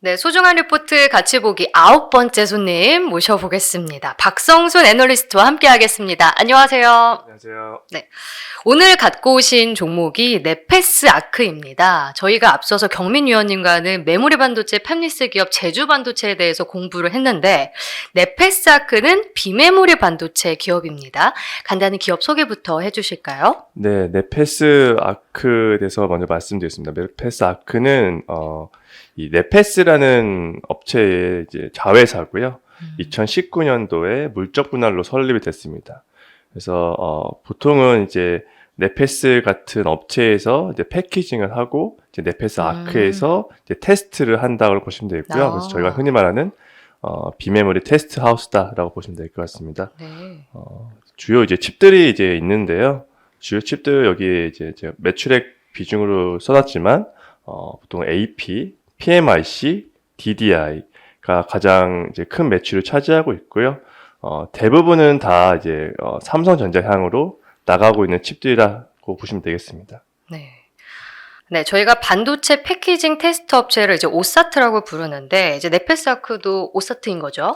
네, 소중한 리포트 같이 보기 9번째 손님 모셔보겠습니다. 박성순 애널리스트와 함께 하겠습니다. 안녕하세요. 안녕하세요. 네, 오늘 갖고 오신 종목이 네페스 아크입니다. 저희가 앞서서 경민 위원님과는 메모리 반도체 팹리스 기업 제주 반도체에 대해서 공부를 했는데 네페스 아크는 비메모리 반도체 기업입니다. 간단히 기업 소개부터 해주실까요? 네, 네페스 아크에 대해서 먼저 말씀드리겠습니다. 네페스 아크는 이 네페스라는 업체의 이제 자회사고요. 2019년도에 물적 분할로 설립이 됐습니다. 그래서 보통은 이제 네페스 같은 업체에서 이제 패키징을 하고 이제 네페스 아크에서 이제 테스트를 한다고 보시면 되겠고요. 그래서 저희가 흔히 말하는 비메모리 테스트 하우스다라고 보시면 될 것 같습니다. 네. 주요 이제 칩들이 이제 있는데요. 주요 칩들 여기에 이제 제가 매출액 비중으로 써놨지만 보통 AP, PMIC, DDI가 가장 이제 큰 매출을 차지하고 있고요. 대부분은 다 이제 삼성전자 향으로 나가고 있는 칩들이라고 보시면 되겠습니다. 네. 네, 저희가 반도체 패키징 테스트 업체를 이제 오사트라고 부르는데 이제 네페스 아크도 오사트인 거죠?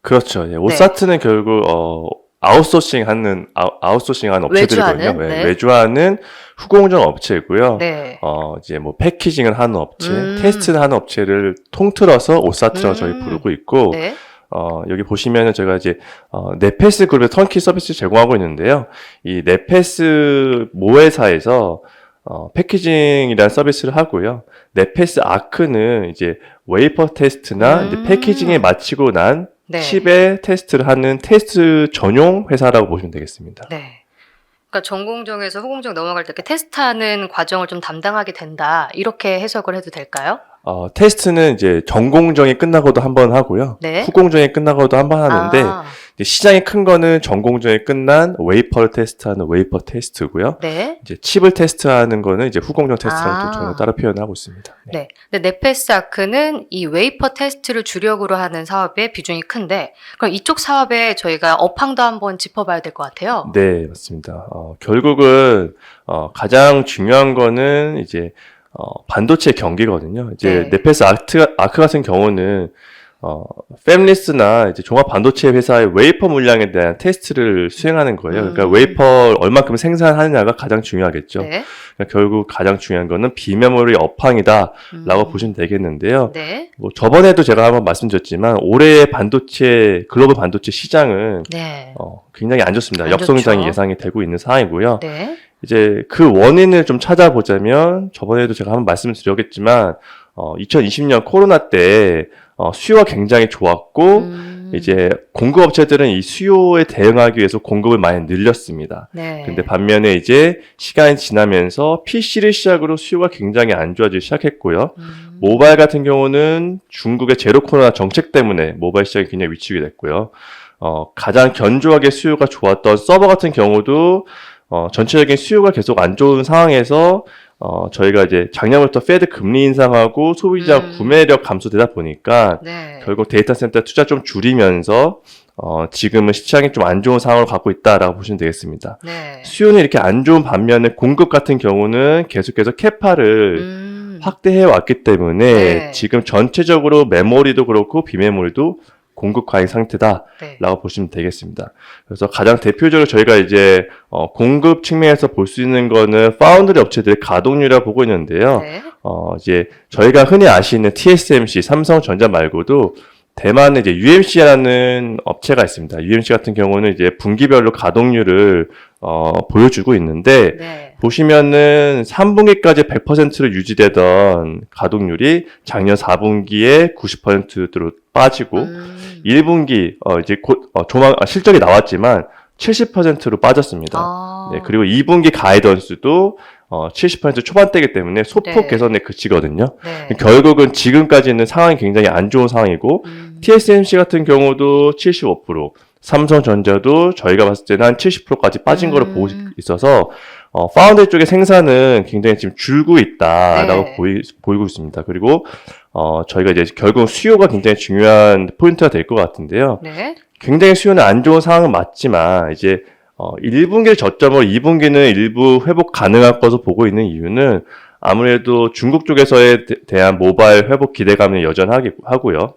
그렇죠. 예, 오사트는 결국 아웃소싱하는 업체들이거든요. 외주하는? 네. 외주하는 후공정 업체고요. 네. 이제 뭐 패키징을 하는 업체, 테스트를 하는 업체를 통틀어서 오사트라고 저희 부르고 있고, 네. 여기 보시면은 제가 이제 네페스 그룹의 턴키 서비스 제공하고 있는데요. 이 네페스 모회사에서 패키징이라는 서비스를 하고요. 네페스 아크는 이제 웨이퍼 테스트나 이제 패키징에 마치고 난 네. 칩의 테스트를 하는 테스트 전용 회사라고 보시면 되겠습니다. 네. 그러니까 전공정에서 후공정 넘어갈 때 이렇게 테스트하는 과정을 좀 담당하게 된다. 이렇게 해석을 해도 될까요? 테스트는 이제 전공정이 끝나고도 한 번 하고요. 네. 후공정이 끝나고도 한 번 하는데 이제 시장이 큰 거는 전공정이 끝난 웨이퍼를 테스트하는 웨이퍼 테스트고요. 네. 이제 칩을 테스트하는 거는 이제 후공정 테스트랑 또 전혀 따로 표현하고 있습니다. 네. 네. 근데 네페스 아크는 이 웨이퍼 테스트를 주력으로 하는 사업에 비중이 큰데 그럼 이쪽 사업에 저희가 업황도 한번 짚어봐야 될 것 같아요. 네, 맞습니다. 결국은 가장 중요한 거는 이제 반도체 경기거든요. 이제 네. 네페스 아크 같은 경우는 팹리스나 이제 종합 반도체 회사의 웨이퍼 물량에 대한 테스트를 수행하는 거예요. 그러니까 웨이퍼 얼마큼 생산하느냐가 가장 중요하겠죠. 네. 그러니까 결국 가장 중요한 거는 비메모리 업황이다라고 보시면 되겠는데요. 네. 뭐 저번에도 제가 한번 말씀드렸지만 올해의 글로벌 반도체 시장은 네. 굉장히 안 좋습니다. 안 역성장이 좋죠. 예상이 되고 있는 상황이고요. 네. 이제 그 원인을 좀 찾아보자면 저번에도 제가 한번 말씀을 드렸겠지만 2020년 코로나 때 수요가 굉장히 좋았고 이제 공급업체들은 이 수요에 대응하기 위해서 공급을 많이 늘렸습니다. 네. 근데 반면에 이제 시간이 지나면서 PC를 시작으로 수요가 굉장히 안 좋아지기 시작했고요. 모바일 같은 경우는 중국의 제로 코로나 정책 때문에 모바일 시장이 굉장히 위축이 됐고요. 가장 견조하게 수요가 좋았던 서버 같은 경우도 전체적인 수요가 계속 안 좋은 상황에서 저희가 이제 작년부터 페드 금리 인상하고 소비자 구매력 감소되다 보니까 네. 결국 데이터 센터 투자 좀 줄이면서 지금은 시장이 좀 안 좋은 상황을 갖고 있다라고 보시면 되겠습니다. 네. 수요는 이렇게 안 좋은 반면에 공급 같은 경우는 계속해서 캐파를 확대해 왔기 때문에 네. 지금 전체적으로 메모리도 그렇고 비메모리도 공급 과잉 상태다라고 네. 보시면 되겠습니다. 그래서 가장 대표적으로 저희가 이제 공급 측면에서 볼 수 있는 거는 파운드리 업체들의 가동률이라고 보고 있는데요. 네. 이제 저희가 흔히 아시는 TSMC, 삼성전자 말고도 대만에 이제 UMC라는 업체가 있습니다. UMC 같은 경우는 이제 분기별로 가동률을 보여주고 있는데 네. 보시면은 3분기까지 100%로 유지되던 가동률이 작년 4분기에 90%로 빠지고 1분기 이제 곧 실적이 나왔지만 70%로 빠졌습니다. 네, 그리고 2분기 가이던스도 70% 초반대이기 때문에 소폭 네. 개선에 그치거든요. 네. 결국은 지금까지는 상황이 굉장히 안 좋은 상황이고 TSMC 같은 경우도 75%, 삼성전자도 저희가 봤을 때는 한 70%까지 빠진 거를 보고 있어서 파운드리 쪽의 생산은 굉장히 지금 줄고 있다라고 네. 보이고 있습니다. 그리고 저희가 이제 결국 수요가 굉장히 중요한 포인트가 될 것 같은데요. 네. 굉장히 수요는 안 좋은 상황은 맞지만 이제 1분기를 저점으로 2분기는 일부 회복 가능할 것으로 보고 있는 이유는 아무래도 중국 쪽에서에 대한 모바일 회복 기대감은 여전하고요.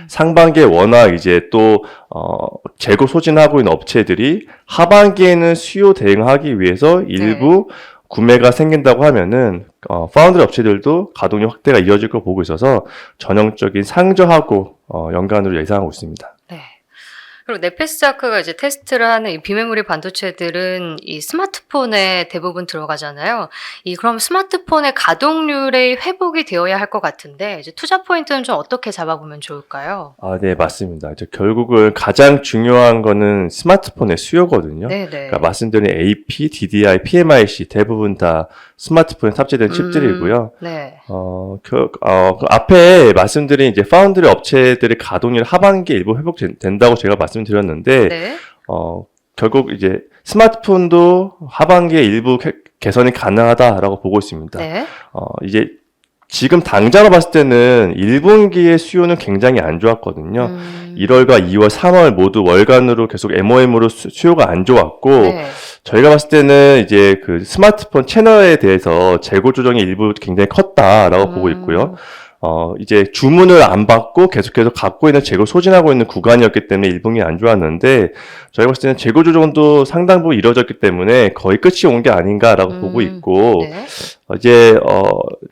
상반기에 워낙 이제 또 재고 소진하고 있는 업체들이 하반기에는 수요 대응하기 위해서 일부 구매가 생긴다고 하면은 파운드리 업체들도 가동률 확대가 이어질 거 보고 있어서 전형적인 상저하고 연간으로 예상하고 있습니다. 네. 그리고 넷패스 아크가 이제 테스트를 하는 이 비메모리 반도체들은 이 스마트폰에 대부분 들어가잖아요. 그럼 스마트폰의 가동률의 회복이 되어야 할 것 같은데 이제 투자 포인트는 좀 어떻게 잡아보면 좋을까요? 네, 맞습니다. 이제 결국은 가장 중요한 거는 스마트폰의 수요거든요. 네네. 그러니까 말씀드린 AP, DDI, PMIC 대부분 다 스마트폰에 탑재된 칩들이고요. 네. 그 앞에 말씀드린 이제 파운드리 업체들의 가동률 하반기 일부 회복된다고 제가 말씀드렸는데, 네. 결국 이제 스마트폰도 하반기에 일부 개선이 가능하다라고 보고 있습니다. 네. 이제 지금 당장으로 봤을 때는 1분기의 수요는 굉장히 안 좋았거든요. 1월과 2월, 3월 모두 월간으로 계속 MOM으로 수요가 안 좋았고, 네. 저희가 봤을 때는 이제 그 스마트폰 채널에 대해서 재고 조정이 일부 굉장히 컸다라고 보고 있고요. 이제 주문을 안 받고 계속해서 갖고 있는 재고 소진하고 있는 구간이었기 때문에 1분기 안 좋았는데, 저희가 봤을 때는 재고 조정도 상당 부분 이루어졌기 때문에 거의 끝이 온 게 아닌가라고 보고 있고, 네. 이제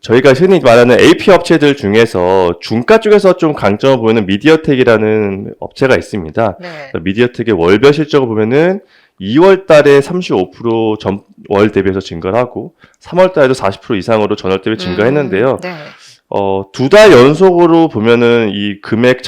저희가 흔히 말하는 AP 업체들 중에서 중가 쪽에서 좀 강점을 보이는 미디어텍이라는 업체가 있습니다. 네. 미디어텍의 월별 실적을 보면은 2월 달에 35% 전월 대비해서 증가를 하고 3월 달에도 40% 이상으로 전월 대비 증가했는데요. 네. 2달 연속으로 보면은 이 금액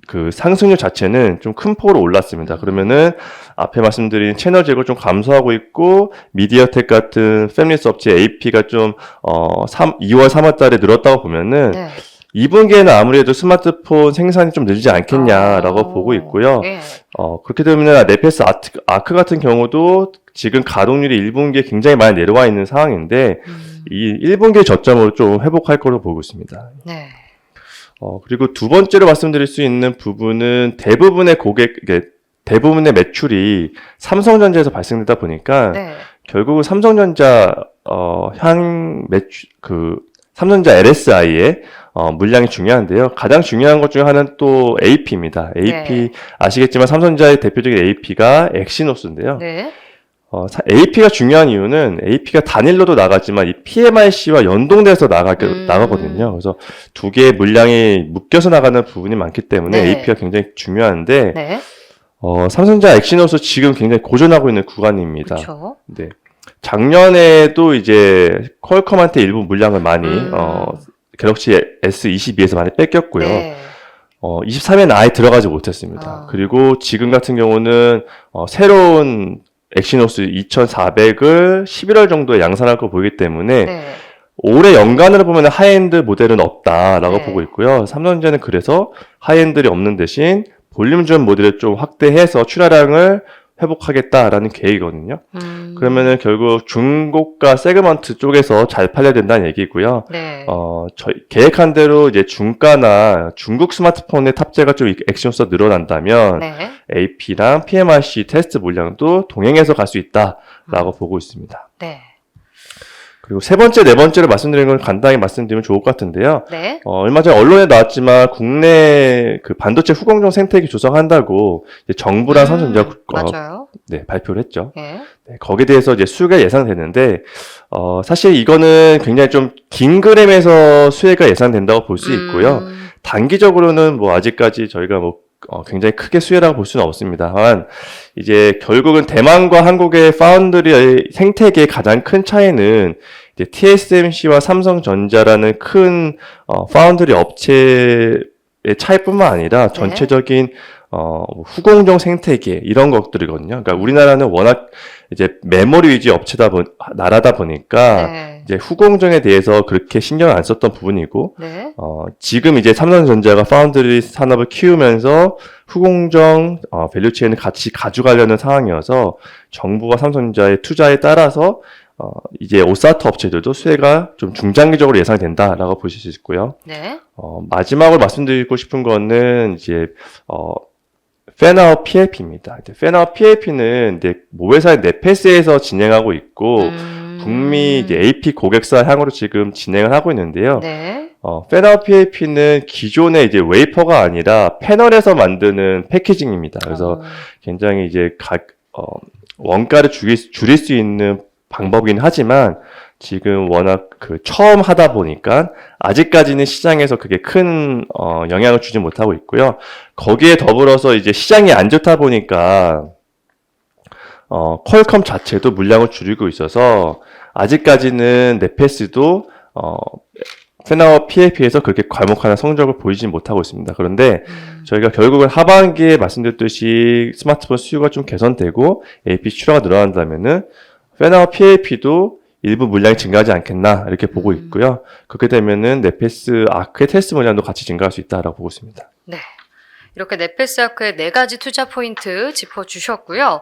그 상승률 자체는 좀 큰 폭으로 올랐습니다. 그러면은 앞에 말씀드린 채널 재고를 좀 감소하고 있고, 미디어텍 같은 패밀리스 업체 AP가 좀 2월, 3월 달에 늘었다고 보면은 네. 2분기에는 아무래도 스마트폰 생산이 좀 늘지 않겠냐라고 보고 있고요. 네. 그렇게 되면 넷패스 아크 같은 경우도 지금 가동률이 1분기에 굉장히 많이 내려와 있는 상황인데, 이 1분기의 저점으로 좀 회복할 거로 보고 있습니다. 네. 그리고 두 번째로 말씀드릴 수 있는 부분은 대부분의 매출이 삼성전자에서 발생되다 보니까, 네. 결국은 삼성전자, 삼성전자 LSI의 물량이 중요한데요. 가장 중요한 것 중에 하나는 또 AP입니다. AP, 네. 아시겠지만 삼성전자의 대표적인 AP가 엑시노스인데요. 네. AP가 중요한 이유는 AP가 단일로도 나가지만 이 PMIC와 연동돼서 나가거든요. 그래서 두 개의 물량이 묶여서 나가는 부분이 많기 때문에 네. AP가 굉장히 중요한데, 네. 삼성전자 엑시노스 지금 굉장히 고전하고 있는 구간입니다. 그렇죠. 네. 작년에도 이제 퀄컴한테 일부 물량을 많이 갤럭시 S22에서 많이 뺏겼고요. 네. 23에는 아예 들어가지 못했습니다. 그리고 지금 같은 경우는 새로운 엑시노스 2400을 11월 정도에 양산할 거 보이기 때문에 네. 올해 연간으로 보면 하이엔드 모델은 없다라고 네. 보고 있고요. 삼성전자는 그래서 하이엔들이 없는 대신 볼륨 지원 모델을 좀 확대해서 출하량을 회복하겠다라는 계획이거든요. 그러면은 결국 중고가 세그먼트 쪽에서 잘 팔려야 된다는 얘기고요. 네. 저희 계획한 대로 이제 중가나 중국 스마트폰의 탑재가 좀 엑시노스가 늘어난다면 네. AP랑 PMIC 테스트 물량도 동행해서 갈 수 있다라고 보고 있습니다. 네. 그리고 세 번째, 네 번째로 말씀드린 건 간단히 말씀드리면 좋을 것 같은데요. 네. 얼마 전에 언론에 나왔지만 국내 그 반도체 후공정 생태계 조성한다고 이제 정부랑 삼성전자 맞아요. 네, 발표를 했죠. 네. 네, 거기에 대해서 이제 수요가 예상되는데, 사실 이거는 굉장히 좀 긴 그램에서 수혜가 예상된다고 볼 수 있고요. 단기적으로는 뭐 아직까지 저희가 뭐 굉장히 크게 수혜라고 볼 수는 없습니다만, 이제 결국은 대만과 한국의 파운드리의 생태계의 가장 큰 차이는 이제 TSMC와 삼성전자라는 큰 파운드리 업체의 차이뿐만 아니라 전체적인 후공정 생태계 이런 것들이거든요. 그러니까 우리나라는 워낙 이제 메모리 위주 나라다 보니까 네. 이제 후공정에 대해서 그렇게 신경을 안 썼던 부분이고, 네. 지금 이제 삼성전자가 파운드리 산업을 키우면서 후공정 밸류체인을 같이 가져가려는 상황이어서 정부와 삼성전자의 투자에 따라서 이제 오사트 업체들도 수혜가 좀 중장기적으로 예상된다라고 보실 수 있고요. 네. 마지막으로 말씀드리고 싶은 거는 이제 팬아웃 PLP입니다. 팬아웃 PLP는 이제 모회사의 넷패스에서 진행하고 있고 북미 이제 AP 고객사 향으로 지금 진행을 하고 있는데요. 네. 팬아웃 PAP는 기존의 이제 웨이퍼가 아니라 패널에서 만드는 패키징입니다. 그래서 굉장히 이제 원가를 줄일 수 있는 방법이긴 하지만 지금 워낙 처음 하다 보니까 아직까지는 시장에서 그게 큰 영향을 주지 못하고 있고요. 거기에 더불어서 이제 시장이 안 좋다 보니까 퀄컴 자체도 물량을 줄이고 있어서 아직까지는 넷패스도 팬아웃 PAP에서 그렇게 괄목하는 성적을 보이지 못하고 있습니다. 그런데 저희가 결국은 하반기에 말씀드렸듯이 스마트폰 수요가 좀 개선되고 AP 출하가 늘어난다면은 팬아웃 PAP도 일부 물량이 증가하지 않겠나 이렇게 보고 있고요. 그렇게 되면은 넷패스 아크의 테스트 물량도 같이 증가할 수 있다라고 보고 있습니다. 네. 이렇게 넷패스 아크의 4가지 투자 포인트 짚어주셨고요.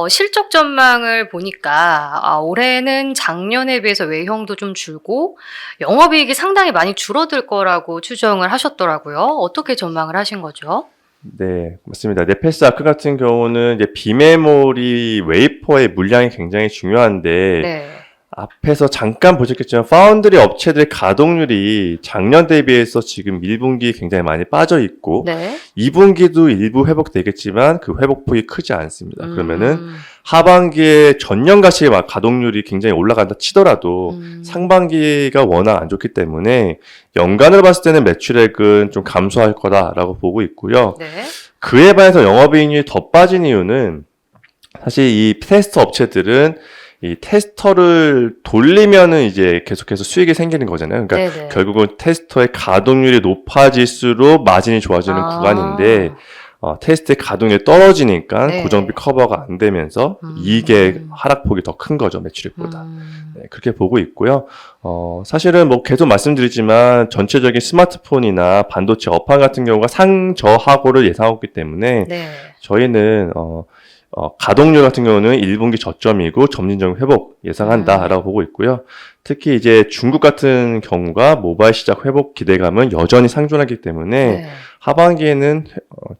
실적 전망을 보니까 올해는 작년에 비해서 외형도 좀 줄고 영업이익이 상당히 많이 줄어들 거라고 추정을 하셨더라고요. 어떻게 전망을 하신 거죠? 네, 맞습니다. 넷패스 아크 같은 경우는 이제 비메모리 웨이퍼의 물량이 굉장히 중요한데 네. 앞에서 잠깐 보셨겠지만 파운드리 업체들의 가동률이 작년 대비해서 지금 1분기 굉장히 많이 빠져 있고 네. 2분기도 일부 회복되겠지만 그 회복폭이 크지 않습니다. 그러면은 하반기에 전년같이 막 가동률이 굉장히 올라간다 치더라도 상반기가 워낙 안 좋기 때문에 연간을 봤을 때는 매출액은 좀 감소할 거다라고 보고 있고요. 네. 그에 반해서 영업이익률이 더 빠진 이유는 사실 이 테스터 업체들은 이 테스터를 돌리면은 이제 계속해서 수익이 생기는 거잖아요. 그러니까 네네. 결국은 테스터의 가동률이 높아질수록 마진이 좋아지는 구간인데 테스트의 가동률이 떨어지니까 네. 고정비 커버가 안 되면서 이익의 하락폭이 더 큰 거죠, 매출액보다. 네, 그렇게 보고 있고요. 사실은 뭐 계속 말씀드리지만 전체적인 스마트폰이나 반도체 업황 같은 경우가 상저하고를 예상하고 있기 때문에 네. 저희는 가동률 같은 경우는 1분기 저점이고 점진적 회복 예상한다라고 보고 있고요. 특히 이제 중국 같은 경우가 모바일 시장 회복 기대감은 여전히 상존하기 때문에 네. 하반기에는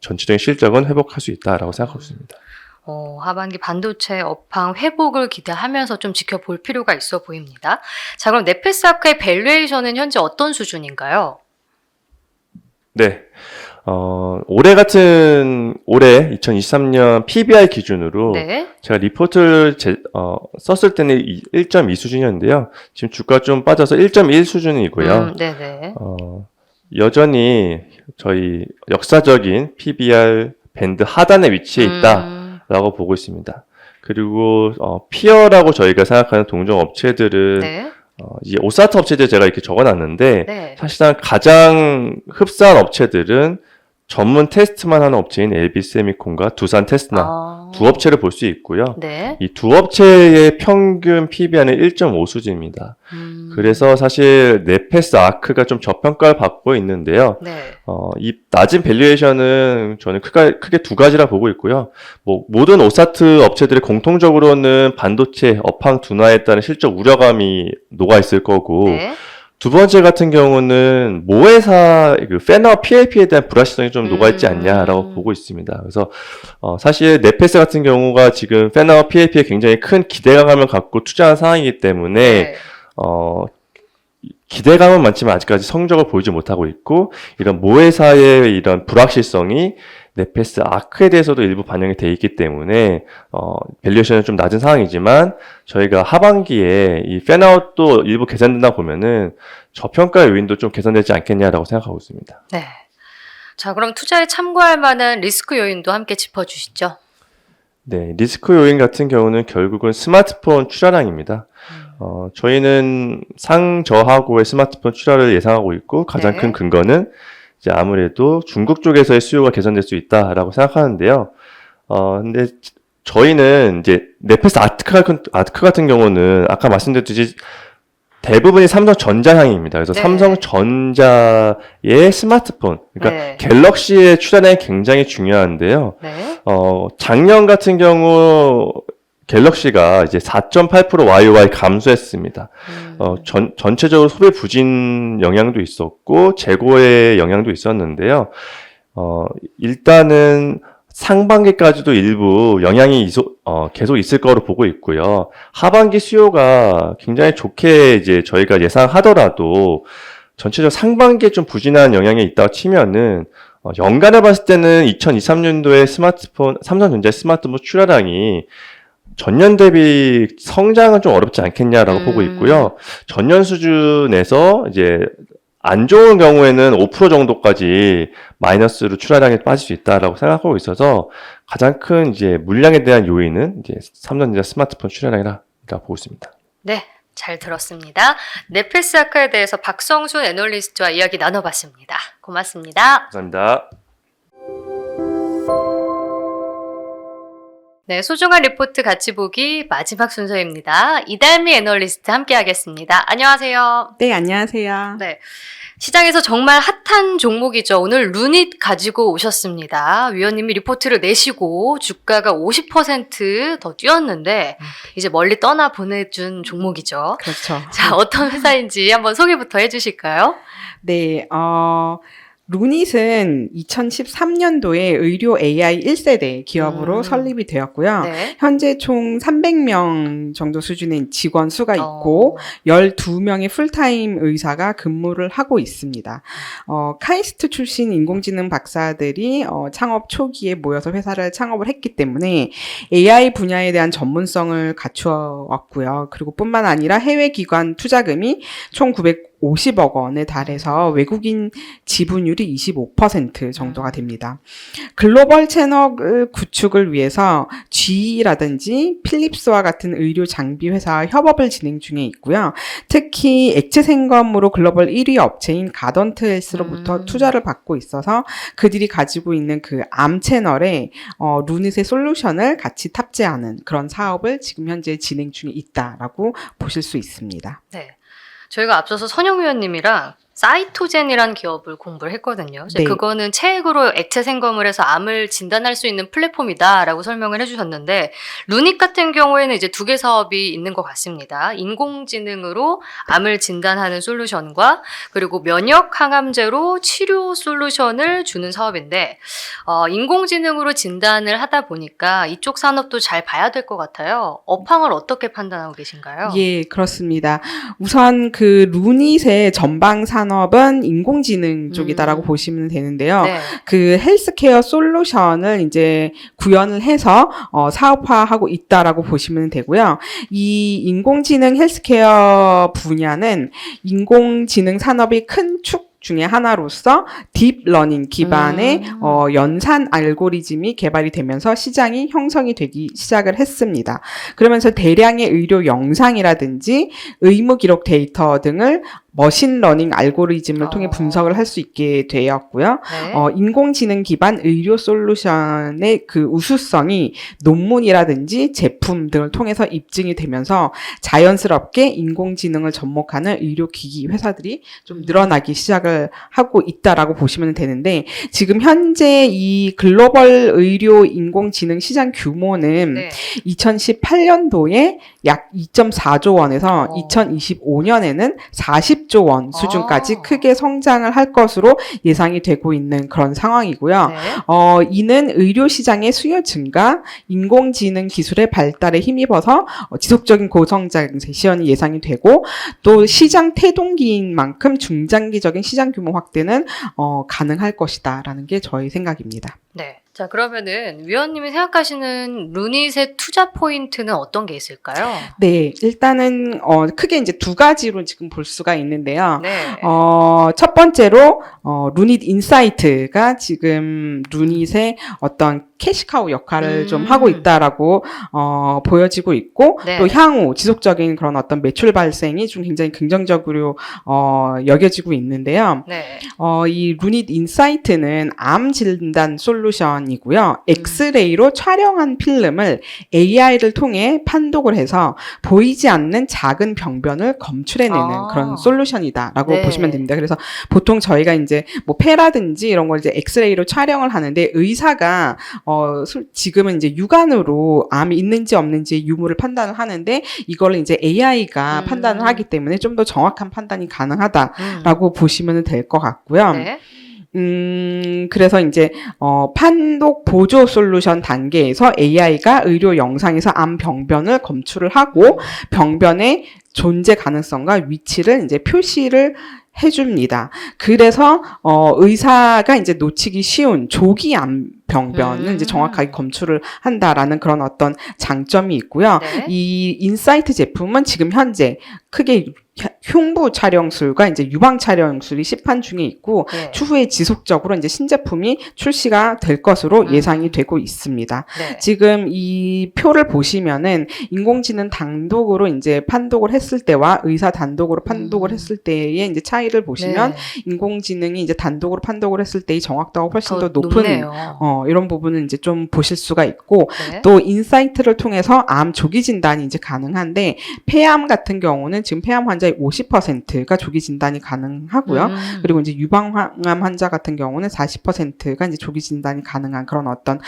전체적인 실적은 회복할 수 있다라고 생각하고 있습니다. 하반기 반도체 업황 회복을 기대하면서 좀 지켜볼 필요가 있어 보입니다. 자, 그럼 넷패스 아크의 밸류에이션은 현재 어떤 수준인가요? 네. 올해 2023년 PBI 기준으로 네. 제가 리포트를 썼을 때는 1.2 수준이었는데요. 지금 주가 좀 빠져서 1.1 수준이고요. 네네. 여전히 저희 역사적인 PBR 밴드 하단에 위치해 있다라고 보고 있습니다. 그리고 피어라고 저희가 생각하는 동종 업체들은 네. 이제 오사트 업체들 제가 이렇게 적어놨는데 네. 사실상 가장 흡사한 업체들은 전문 테스트만 하는 업체인 LB세미콘과 두산 테스나 두 업체를 볼 수 있고요. 네. 이 두 업체의 평균 PBR은 1.5 수준입니다. 그래서 사실 넷패스 아크가 좀 저평가를 받고 있는데요. 네. 이 낮은 밸류에이션은 저는 크게 두 가지라 보고 있고요. 뭐 모든 오사트 업체들이 공통적으로는 반도체 업황 둔화에 따른 실적 우려감이 녹아 있을 거고 네. 두 번째 같은 경우는 모회사 팬아웃 PAP에 대한 불확실성이 좀 녹아있지 않냐라고 보고 있습니다. 그래서 사실 넷패스 같은 경우가 지금 팬아웃 PAP에 굉장히 큰 기대감을 갖고 투자한 상황이기 때문에 네. 기대감은 많지만 아직까지 성적을 보이지 못하고 있고 이런 모회사의 이런 불확실성이 넷패스 아크에 대해서도 일부 반영이 돼 있기 때문에 밸류에이션은 좀 낮은 상황이지만 저희가 하반기에 이 팬아웃도 일부 개선된다 보면은 저평가 요인도 좀 개선되지 않겠냐라고 생각하고 있습니다. 네. 자, 그럼 투자에 참고할 만한 리스크 요인도 함께 짚어주시죠. 네, 리스크 요인 같은 경우는 결국은 스마트폰 출하량입니다. 저희는 상저하고의 스마트폰 출하를 예상하고 있고 가장 네. 큰 근거는 이제 아무래도 중국 쪽에서의 수요가 개선될 수 있다라고 생각하는데요. 근데 저희는 이제 넷패스 아크 같은 경우는 아까 말씀드렸듯이 대부분이 삼성전자향입니다. 그래서 네. 삼성전자의 스마트폰, 그러니까 네. 갤럭시의 출하량이 굉장히 중요한데요. 네. 작년 같은 경우 갤럭시가 이제 4.8% YOY 감소했습니다. 전체적으로 소비 부진 영향도 있었고 재고의 영향도 있었는데요. 일단은 상반기까지도 일부 영향이 계속 있을 거로 보고 있고요. 하반기 수요가 굉장히 좋게 이제 저희가 예상하더라도 전체적 상반기에 좀 부진한 영향이 있다고 치면은 연간을 봤을 때는 2023년도에 삼성전자의 스마트폰 출하량이 전년 대비 성장은 좀 어렵지 않겠냐라고 보고 있고요. 전년 수준에서 이제 안 좋은 경우에는 5% 정도까지 마이너스로 출하량이 빠질 수 있다라고 생각하고 있어서 가장 큰 이제 물량에 대한 요인은 이제 삼성전자 스마트폰 출하량이라 보고 있습니다. 네, 잘 들었습니다. 넷패스 아크에 대해서 박성순 애널리스트와 이야기 나눠봤습니다. 고맙습니다. 감사합니다. 네, 소중한 리포트 같이 보기 마지막 순서입니다. 이달미 애널리스트 함께 하겠습니다. 안녕하세요. 네, 안녕하세요. 네. 시장에서 정말 핫한 종목이죠. 오늘 루닛 가지고 오셨습니다. 위원님이 리포트를 내시고 주가가 50% 더 뛰었는데 이제 멀리 떠나 보내준 종목이죠. 그렇죠. 자, 어떤 회사인지 한번 소개부터 해주실까요? 네, 루닛은 2013년도에 의료 AI 1세대 기업으로 설립이 되었고요. 네. 현재 총 300명 정도 수준의 직원 수가 있고 12명의 풀타임 의사가 근무를 하고 있습니다. 카이스트 출신 인공지능 박사들이 창업 초기에 모여서 회사를 창업을 했기 때문에 AI 분야에 대한 전문성을 갖추어 왔고요. 그리고 뿐만 아니라 해외 기관 투자금이 총 950억 원에 달해서 외국인 지분율이 25% 정도가 됩니다. 글로벌 채널 구축을 위해서 GE라든지 필립스와 같은 의료 장비 회사와 협업을 진행 중에 있고요. 특히 액체 생검으로 글로벌 1위 업체인 가던트 헬스로부터 투자를 받고 있어서 그들이 가지고 있는 그 암 채널에 루닛의 솔루션을 같이 탑재하는 그런 사업을 지금 현재 진행 중에 있다라고 보실 수 있습니다. 네. 저희가 앞서서 선영 위원님이랑 사이토젠이라는 기업을 공부를 했거든요. 네. 그거는 체액으로 액체 생검을 해서 암을 진단할 수 있는 플랫폼이다라고 설명을 해주셨는데 루닛 같은 경우에는 이제 두 개 사업이 있는 것 같습니다. 인공지능으로 암을 진단하는 솔루션과 그리고 면역 항암제로 치료 솔루션을 주는 사업인데 인공지능으로 진단을 하다 보니까 이쪽 산업도 잘 봐야 될 것 같아요. 업황을 어떻게 판단하고 계신가요? 예, 그렇습니다. 우선 그 루닛의 전방 산업은 인공지능 쪽이다라고 보시면 되는데요. 네. 그 헬스케어 솔루션을 이제 구현을 해서 사업화하고 있다라고 보시면 되고요. 이 인공지능 헬스케어 분야는 인공지능 산업의 큰 축 중에 하나로서 딥러닝 기반의 연산 알고리즘이 개발이 되면서 시장이 형성이 되기 시작을 했습니다. 그러면서 대량의 의료 영상이라든지 의무 기록 데이터 등을 머신러닝 알고리즘을 통해 분석을 할 수 있게 되었고요. 네. 인공지능 기반 의료 솔루션의 그 우수성이 논문이라든지 제품 등을 통해서 입증이 되면서 자연스럽게 인공지능을 접목하는 의료기기 회사들이 좀 늘어나기 시작을 하고 있다라고 보시면 되는데 지금 현재 이 글로벌 의료 인공지능 시장 규모는 네. 2018년도에 약 2.4조 원에서 2025년에는 40조 원 수준까지 크게 성장을 할 것으로 예상이 되고 있는 그런 상황이고요. 네. 이는 의료 시장의 수요 증가, 인공지능 기술의 발달에 힘입어서 지속적인 고성장 세션이 예상이 되고 또 시장 태동기인 만큼 중장기적인 시장 규모 확대는 가능할 것이다라는 게 저희 생각입니다. 네. 자, 그러면은 위원님이 생각하시는 루닛의 투자 포인트는 어떤 게 있을까요? 네, 일단은 크게 이제 두 가지로 지금 볼 수가 있는데요. 네. 첫 번째로 루닛 인사이트가 지금 루닛의 어떤 캐시카우 역할을 좀 하고 있다라고 보여지고 있고 네. 또 향후 지속적인 그런 어떤 매출 발생이 좀 굉장히 긍정적으로 여겨지고 있는데요. 네. 이 루닛 인사이트는 암 진단 솔루션이고요. 엑스레이로 촬영한 필름을 AI를 통해 판독을 해서 보이지 않는 작은 병변을 검출해내는 그런 솔루션이다라고 네. 보시면 됩니다. 그래서 보통 저희가 이제 뭐 폐라든지 이런 걸 이제 엑스레이로 촬영을 하는데 의사가 지금은 이제 육안으로 암이 있는지 없는지 유무를 판단을 하는데 이걸 이제 AI가 판단을 하기 때문에 좀 더 정확한 판단이 가능하다라고 보시면 될 것 같고요. 네. 그래서 이제 판독 보조 솔루션 단계에서 AI가 의료 영상에서 암 병변을 검출을 하고 병변의 존재 가능성과 위치를 이제 표시를 해줍니다. 그래서 의사가 이제 놓치기 쉬운 조기 암 병변을 이제 정확하게 검출을 한다라는 그런 어떤 장점이 있고요. 네. 이 인사이트 제품은 지금 현재 크게 흉부 촬영술과 이제 유방 촬영술이 시판 중에 있고 네. 추후에 지속적으로 이제 신제품이 출시가 될 것으로 예상이 되고 있습니다. 네. 지금 이 표를 보시면은 인공지능 단독으로 이제 판독을 했을 때와 의사 단독으로 판독을 했을 때의 이제 차이를 보시면 네. 인공지능이 이제 단독으로 판독을 했을 때의 정확도가 훨씬 더 높은 높네요. 이런 부분은 이제 좀 보실 수가 있고 네. 또 인사이트를 통해서 암 조기 진단이 이제 가능한데 폐암 같은 경우는 지금 폐암 환자의 50%가 조기 진단이 가능하고요. 그리고 이제 유방암 환자 같은 경우는 40%가 이제 조기 진단이 가능한 그런 어떤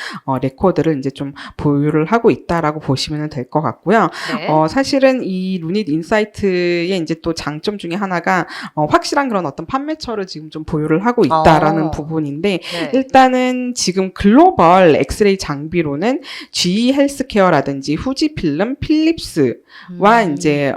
레코드를 이제 좀 보유를 하고 있다라고 보시면 될 것 같고요. 네. 사실은 이 루닛 인사이트의 이제 또 장점 중에 하나가 확실한 그런 어떤 판매처를 지금 좀 보유를 하고 있다라는 부분인데 네. 일단은 지금 글로벌 엑스레이 장비로는 GE 헬스케어라든지 후지필름, 필립스와 이제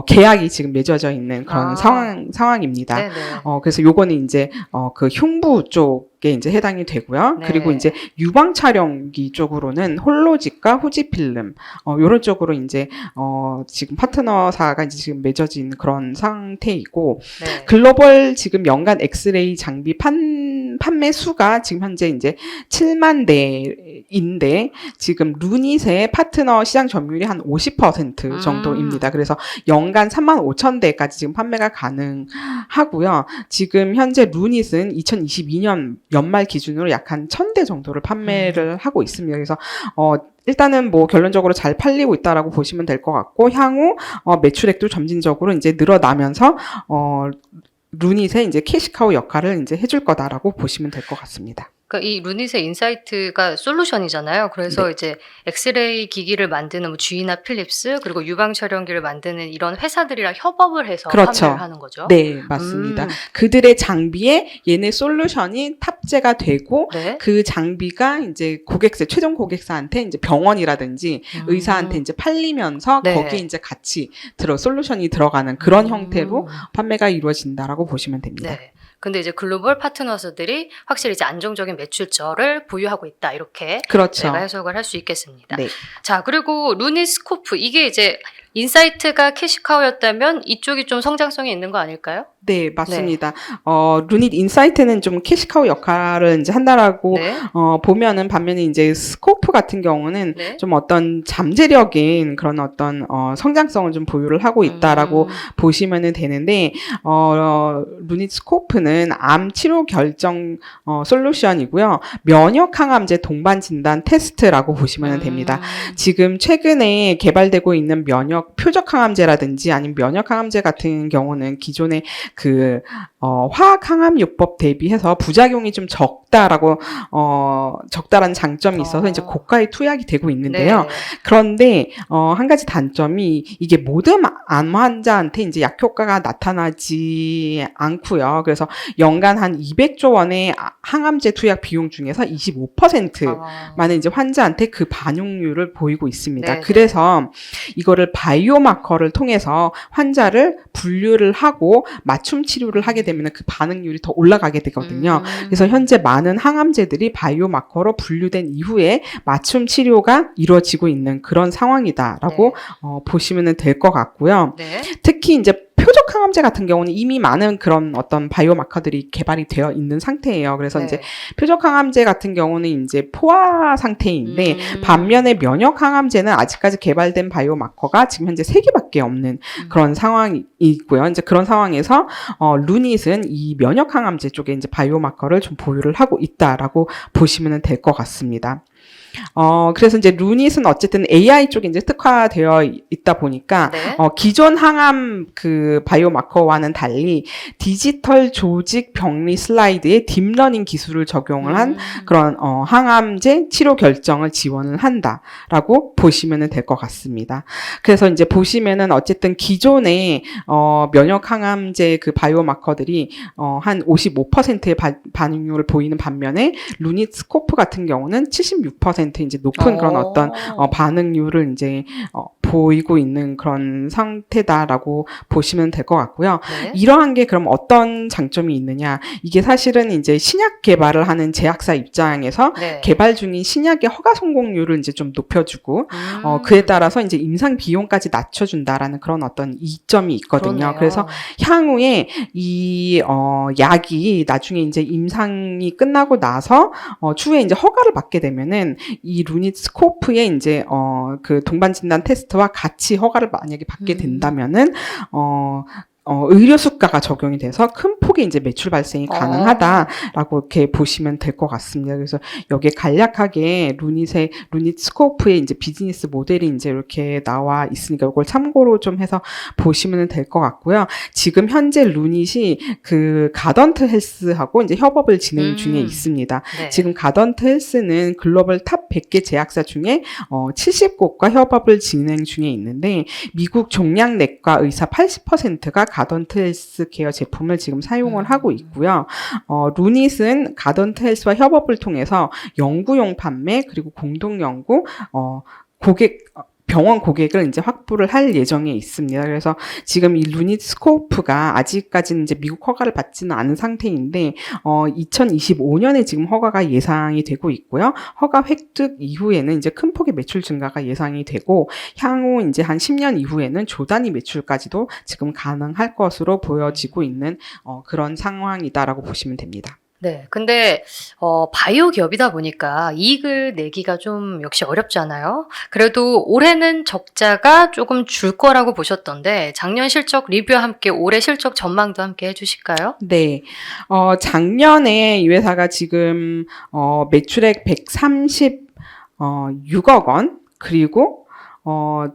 계약이 지금 맺어져 있는 그런 상황입니다. 네네. 그래서 요거는 이제 그 흉부 쪽에 이제 해당이 되고요. 네. 그리고 이제 유방 촬영기 쪽으로는 홀로직과 후지필름 요런 쪽으로 이제 지금 파트너사가 이제 지금 맺어져 있는 그런 상태이고 네. 글로벌 지금 연간 엑스레이 장비 판매 수가 지금 현재 이제 7만 대인데 지금 루닛의 파트너 시장 점유율이 한 50% 정도입니다. 그래서 연간 3만 5천 대까지 지금 판매가 가능하고요. 지금 현재 루닛은 2022년 연말 기준으로 약 한 1,000대 정도를 판매를 하고 있습니다. 그래서 일단은 뭐 결론적으로 잘 팔리고 있다라고 보시면 될 것 같고 향후 매출액도 점진적으로 이제 늘어나면서 루닛의 이제 캐시카우 역할을 이제 해줄 거다라고 보시면 될 것 같습니다. 그러니까 이 루닛의 인사이트가 솔루션이잖아요. 그래서 네. 이제 엑스레이 기기를 만드는 뭐 GE나 필립스 그리고 유방 촬영기를 만드는 이런 회사들이랑 협업을 해서 그렇죠. 판매를 하는 거죠. 네, 맞습니다. 음. 그들의 장비에 얘네 솔루션이 탑재가 되고 네. 그 장비가 이제 최종 고객사한테 이제 병원이라든지 의사한테 이제 팔리면서 네. 거기에 이제 같이 솔루션이 들어가는 그런 음. 형태로 판매가 이루어진다라고 보시면 됩니다. 네. 근데 이제 글로벌 파트너들이 확실히 이제 안정적인 매출처를 보유하고 있다. 이렇게 그렇죠. 제가 해석을 할 수 있겠습니다. 네. 자, 그리고 루닛 스코프 이게 이제 인사이트가 캐시카우였다면 이쪽이 좀 성장성이 있는 거 아닐까요? 네, 맞습니다. 루닛 인사이트는 좀 캐시카우 역할을 이제 한다라고 네. 보면은 반면에 이제 스코프 같은 경우는 네. 좀 어떤 잠재력인 그런 어떤 성장성을 좀 보유를 하고 있다라고 보시면은 되는데 루닛 스코프는 암 치료 결정 솔루션이고요. 면역 항암제 동반 진단 테스트라고 보시면 됩니다. 지금 최근에 개발되고 있는 면역 표적 항암제라든지 아니면 면역 항암제 같은 경우는 기존의 그 화학 항암요법 대비해서 부작용이 좀 적다라는 장점이 있어서 이제 고가의 투약이 되고 있는데요. 네. 그런데 한 가지 단점이 이게 모든 암 환자한테 이제 약 효과가 나타나지 않고요. 그래서 연간 한 200조 원의 항암제 투약 비용 중에서 25%만은 이제 환자한테 그 반용률을 보이고 있습니다. 네. 그래서 이거를 바이오마커를 통해서 환자를 분류를 하고 맞춤 치료를 하게 되면 그 반응률이 더 올라가게 되거든요. 그래서 현재 많은 항암제들이 바이오마커로 분류된 이후에 맞춤 치료가 이루어지고 있는 그런 상황이다라고 보시면 될 것 같고요. 네. 특히 이제 표적 항암제 같은 경우는 이미 많은 그런 어떤 바이오마커들이 개발이 되어 있는 상태예요. 그래서 네. 이제 표적 항암제 같은 경우는 이제 포화 상태인데 반면에 면역 항암제는 아직까지 개발된 바이오마커가 지금 현재 3개밖에 없는 그런 상황이 있고요. 이제 그런 상황에서 루닛은 이 면역 항암제 쪽에 이제 바이오마커를 좀 보유를 하고 있다라고 보시면 될 것 같습니다. 그래서 이제 루닛은 어쨌든 AI 쪽에 이제 특화되어 있다 보니까 네. 기존 항암 그 바이오마커와는 달리 디지털 조직 병리 슬라이드에 딥러닝 기술을 적용을 한 그런 항암제 치료 결정을 지원을 한다라고 보시면 될 것 같습니다. 그래서 이제 보시면은 어쨌든 기존의 면역 항암제 그 바이오마커들이 한 55%의 반응률을 보이는 반면에 루닛 스코프 같은 경우는 76% 이제 높은 그런 어떤 반응률을 이제 보이고 있는 그런 상태다라고 보시면 될 것 같고요. 네. 이러한 게 그럼 어떤 장점이 있느냐? 이게 사실은 이제 신약 개발을 하는 제약사 입장에서 네. 개발 중인 신약의 허가 성공률을 이제 좀 높여주고 그에 따라서 이제 임상 비용까지 낮춰준다라는 그런 어떤 이점이 있거든요. 그러네요. 그래서 향후에 이 약이 나중에 이제 임상이 끝나고 나서 추후에 이제 허가를 받게 되면은 이 루닛 스코프의 이제 그 동반 진단 테스트와 같이 허가를 만약에 받게 된다면은 의료 수가가 적용이 돼서 큰 폭의 이제 매출 발생이 가능하다라고 이렇게 보시면 될 것 같습니다. 그래서 여기에 간략하게 루닛 스코프의 이제 비즈니스 모델이 이제 이렇게 나와 있으니까 이걸 참고로 좀 해서 보시면 될 것 같고요. 지금 현재 루닛이 그 가던트 헬스하고 이제 협업을 진행 중에 있습니다. 네. 지금 가던트 헬스는 글로벌 탑 100개 제약사 중에 70곳과 협업을 진행 중에 있는데 미국 종양내과 의사 80%가 가던트 헬스 케어 제품을 지금 사용을 하고 있고요. 루닛은 가던트 헬스와 협업을 통해서 연구용 판매 그리고 공동 연구 병원 고객을 이제 확보를 할 예정에 있습니다. 그래서 지금 이 루닛 스코프가 아직까지는 이제 미국 허가를 받지는 않은 상태인데, 2025년에 지금 허가가 예상이 되고 있고요. 허가 획득 이후에는 이제 큰 폭의 매출 증가가 예상이 되고, 향후 이제 한 10년 이후에는 조 단위 매출까지도 지금 가능할 것으로 보여지고 있는 그런 상황이다라고 보시면 됩니다. 네. 근데 바이오 기업이다 보니까 이익을 내기가 좀 역시 어렵잖아요. 그래도 올해는 적자가 조금 줄 거라고 보셨던데 작년 실적 리뷰와 함께 올해 실적 전망도 함께 해주실까요? 네. 작년에 이 회사가 지금 매출액 136억 원, 그리고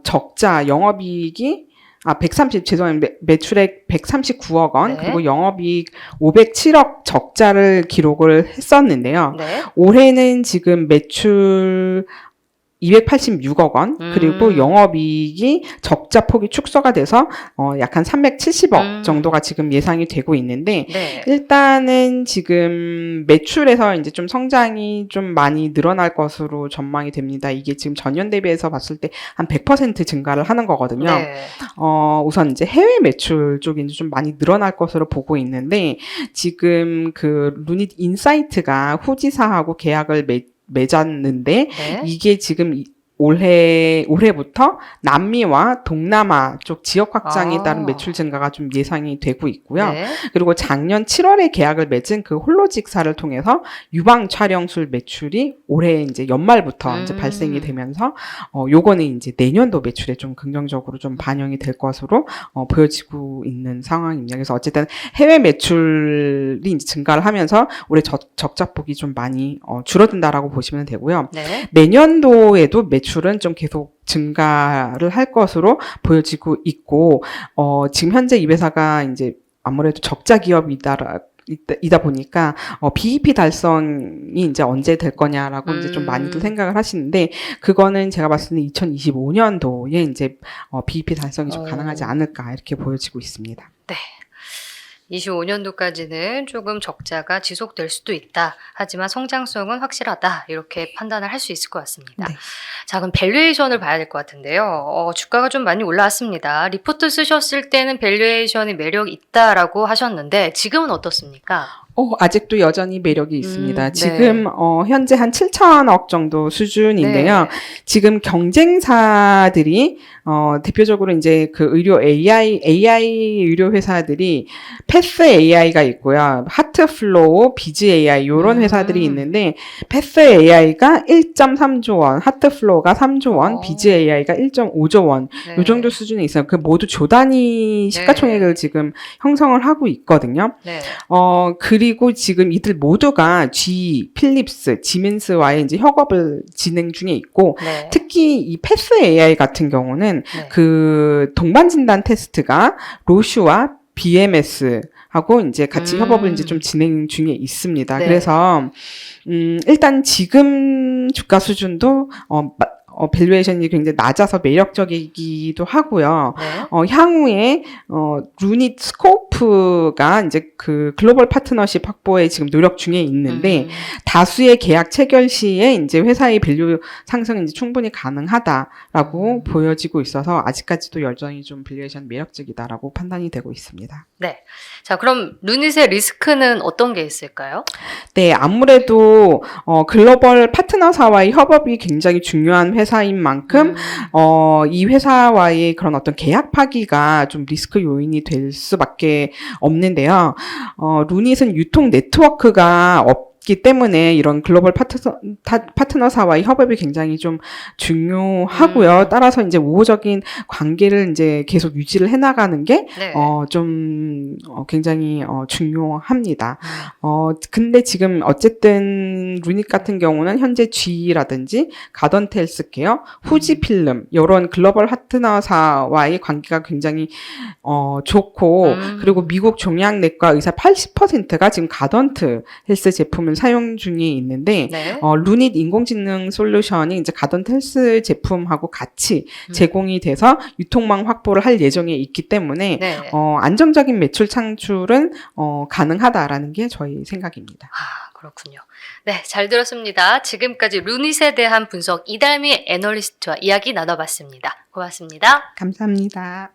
적자 영업이익이 매출액 139억 원, 네. 그리고 영업이익 507억 적자를 기록을 했었는데요. 네. 올해는 지금 매출 286억 원, 그리고 영업이익이 적자 폭이 축소가 돼서 약 한 370억 정도가 지금 예상이 되고 있는데, 네. 일단은 지금 매출에서 이제 좀 성장이 좀 많이 늘어날 것으로 전망이 됩니다. 이게 지금 전년 대비해서 봤을 때 한 100% 증가를 하는 거거든요. 네. 우선 이제 해외 매출 쪽이 이제 좀 많이 늘어날 것으로 보고 있는데, 지금 그 루닛 인사이트가 후지사하고 계약을 맺었는데, 네. 이게 지금 올해부터 남미와 동남아 쪽 지역 확장에 따른 매출 증가가 좀 예상이 되고 있고요. 네. 그리고 작년 7월에 계약을 맺은 그 홀로직사를 통해서 유방 촬영술 매출이 올해 이제 연말부터 이제 발생이 되면서 요거는 이제 내년도 매출에 좀 긍정적으로 좀 반영이 될 것으로 보여지고 있는 상황입니다. 그래서 어쨌든 해외 매출이 이제 증가를 하면서 올해 적자폭이 좀 많이 줄어든다라고 보시면 되고요. 네. 내년도에도 매출은 좀 계속 증가를 할 것으로 보여지고 있고, 지금 현재 이 회사가 이제 아무래도 적자 기업이다 보니까 BEP 달성이 이제 언제 될 거냐라고 이제 좀 많이들 생각을 하시는데, 그거는 제가 봤을 때 2025년도에 이제 BEP 달성이 좀 가능하지 않을까 이렇게 보여지고 있습니다. 네. 25년도까지는 조금 적자가 지속될 수도 있다. 하지만 성장성은 확실하다. 이렇게 판단을 할 수 있을 것 같습니다. 네. 자, 그럼 밸류에이션을 봐야 될 것 같은데요. 주가가 좀 많이 올라왔습니다. 리포트 쓰셨을 때는 밸류에이션이 매력 있다라고 하셨는데 지금은 어떻습니까? 아직도 여전히 매력이 있습니다. 네. 지금 현재 한 7천억 정도 수준인데요. 네. 지금 경쟁사들이 대표적으로 이제 그 AI 의료 회사들이 패스 AI가 있고요. 하트플로우, 비즈 AI 이런 회사들이 있는데, 패스 AI가 1.3조 원, 하트플로우가 3조 원, 비즈 AI가 1.5조 원, 네. 이 정도 수준에 있어요. 그 모두 조 단위 시가총액을 지금 형성을 하고 있거든요. 네. 그리고 그리고 지금 이들 모두가 GE, 필립스, 지멘스와의 이제 협업을 진행 중에 있고, 네. 특히 이 패스 AI 같은 경우는 네. 그 동반 진단 테스트가 로슈와 BMS 하고 이제 같이 협업을 이제 좀 진행 중에 있습니다. 네. 그래서 일단 지금 주가 수준도 밸류에이션이 굉장히 낮아서 매력적이기도 하고요. 네. 향후에 루닛 스코프가 이제 그 글로벌 파트너십 확보에 지금 노력 중에 있는데 다수의 계약 체결 시에 이제 회사의 밸류 상승은 이제 충분히 가능하다라고 보여지고 있어서 아직까지도 여전히 좀 밸류에이션 매력적이다라고 판단이 되고 있습니다. 네. 자, 그럼 루닛의 리스크는 어떤 게 있을까요? 네, 아무래도 글로벌 파트너사와의 협업이 굉장히 중요한 회사인 만큼 이 회사와의 그런 어떤 계약 파기가 좀 리스크 요인이 될 수밖에 없는데요. 루닛은 유통 네트워크가 없기 때문에 이런 글로벌 파트너사와의 협업이 굉장히 좀 중요하고요. 따라서 이제 우호적인 관계를 이제 계속 유지를 해나가는 게 네. 굉장히 중요합니다. 근데 지금 어쨌든 루닛 같은 경우는 현재 GE라든지 가던트 헬스케어, 후지필름 이런 글로벌 파트너사와의 관계가 굉장히 좋고 그리고 미국 종양내과 의사 80%가 지금 가던트 헬스 제품을 사용 중에 있는데 네. 루닛 인공지능 솔루션이 이제 가던트 헬스 제품하고 같이 제공이 돼서 유통망 확보를 할 예정에 있기 때문에 네. 안정적인 매출 창출은 가능하다라는 게 저희 생각입니다. 아, 그렇군요. 네, 잘 들었습니다. 지금까지 루닛에 대한 분석 이달미 애널리스트와 이야기 나눠봤습니다. 고맙습니다. 감사합니다.